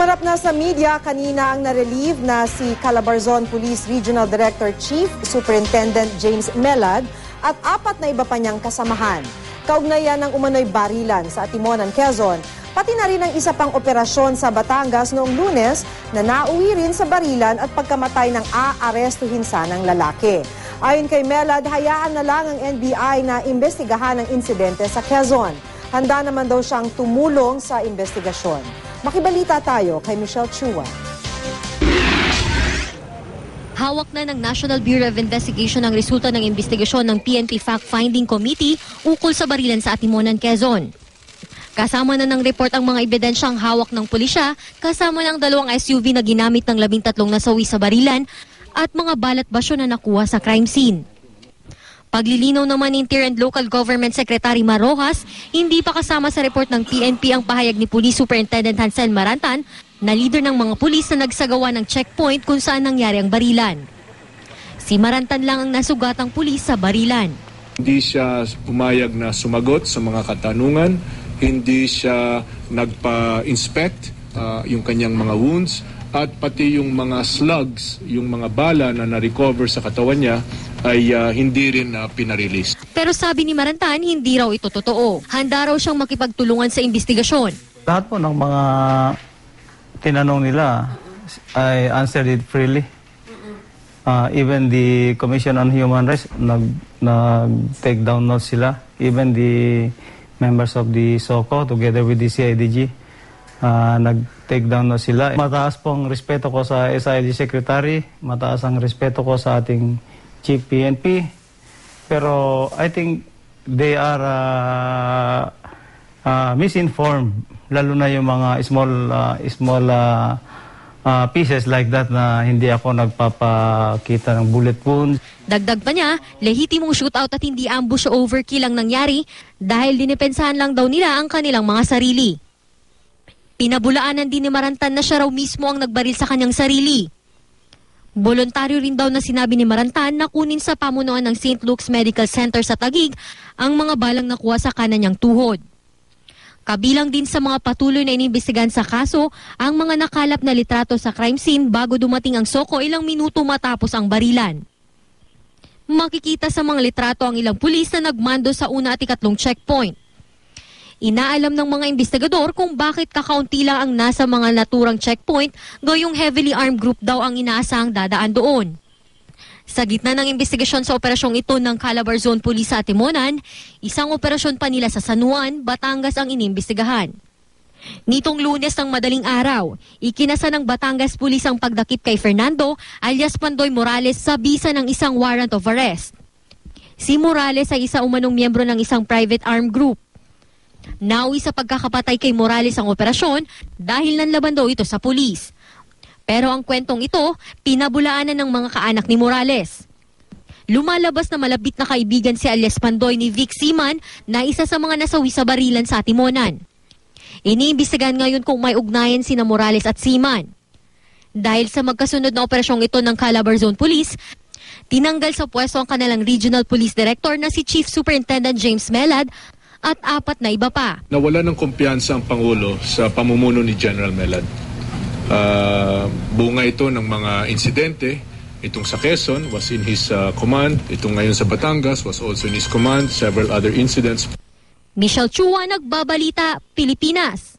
Humarap na sa media kanina ang narelieve na si Calabarzon Police Regional Director Chief Superintendent James Melad at 4 na iba pa niyang kasamahan. Kaugnayan ng umano'y barilan sa Atimonan, Quezon, pati na rin ang isa pang operasyon sa Batangas noong Lunes na nauwi rin sa barilan at pagkamatay ng aarestuhin sanang lalaki. Ayon kay Melad, hayaan na lang ang NBI na imbestigahan ang insidente sa Quezon. Handa naman daw siyang tumulong sa investigasyon. Makibalita tayo kay Michelle Chua. Hawak na ng National Bureau of Investigation ang resulta ng investigasyon ng PNP Fact-Finding Committee ukol sa barilan sa Atimonan, Quezon. Kasama na ng report ang mga ebidensyang hawak ng pulisya, kasama ng 2 SUV na ginamit ng 13 nasawi sa barilan at mga balat basyo na nakuha sa crime scene. Paglilinaw naman ni Interior and Local Government Secretary Marojas, hindi pa kasama sa report ng PNP ang pahayag ni Police Superintendent Hansel Marantan na leader ng mga pulis na nagsagawa ng checkpoint kung saan nangyari ang barilan. Si Marantan lang ang nasugatang pulis sa barilan. Hindi siya pumayag na sumagot sa mga katanungan, hindi siya nagpa-inspect yung kanyang mga wounds, at pati yung mga slugs, yung mga bala na na-recover sa katawan niya ay hindi rin pinarelease. Pero sabi ni Marantan, hindi raw ito totoo. Handa raw siyang makipagtulungan sa investigasyon. Lahat po ng mga tinanong nila, I answered it freely. Even the Commission on Human Rights, nag-take down notes sila. Even the members of the SOCO, together with the CIDG, nag-take down na sila. Mataas pong respeto ko sa SIG Secretary, mataas ang respeto ko sa ating Chief PNP. Pero I think they are misinformed, lalo na yung mga small pieces like that na hindi ako nagpapakita ng bullet wounds. Dagdag pa niya, lehitimong shootout at hindi ambush o overkill ang nangyari dahil dinipensahan lang daw nila ang kanilang mga sarili. Pinabulaanan din ni Marantan na siya raw mismo ang nagbaril sa kanyang sarili. Voluntaryo rin daw na sinabi ni Marantan na kunin sa pamunuan ng St. Luke's Medical Center sa Taguig ang mga balang nakuha sa kanan niyang tuhod. Kabilang din sa mga patuloy na inimbestigahan sa kaso ang mga nakalap na litrato sa crime scene bago dumating ang SOCO ilang minuto matapos ang barilan. Makikita sa mga litrato ang ilang pulis na nagmando sa una at ikatlong checkpoint. Inaalam ng mga investigador kung bakit kakaunti lang ang nasa mga naturang checkpoint, gayong heavily armed group daw ang inaasahang dadaan doon. Sa gitna ng investigasyon sa operasyong ito ng Calabarzon Police sa Atimonan, isang operasyon pa nila sa San Juan, Batangas ang inimbestigahan. Nitong Lunes ng madaling araw, ikinasa ng Batangas Police ang pagdakip kay Fernando alias Pandoy Morales sa bisa ng isang warrant of arrest. Si Morales ay isa umanong miyembro ng isang private armed group. Nauwi sa pagkakapatay kay Morales ang operasyon dahil nanlaban daw ito sa pulis. Pero ang kwentong ito, pinabulaanan ng mga kaanak ni Morales. Lumalabas na malapit na kaibigan si alias Pandoy ni Vic Seaman na isa sa mga nasawi sa barilan sa Atimonan. Iniimbestigahan ngayon kung may ugnayan sina Morales at Seaman. Dahil sa magkasunod na operasyong ito ng Calabarzon Police, tinanggal sa pwesto ang kanilang Regional Police Director na si Chief Superintendent James Melad at 4 na iba pa. Nawala ng kumpiyansa ang Pangulo sa pamumuno ni General Melad. Bunga ito ng mga insidente. Itong sa Quezon was in his command. Itong ngayon sa Batangas was also in his command. Several other incidents. Michelle Chua, Nagbabalita, Pilipinas.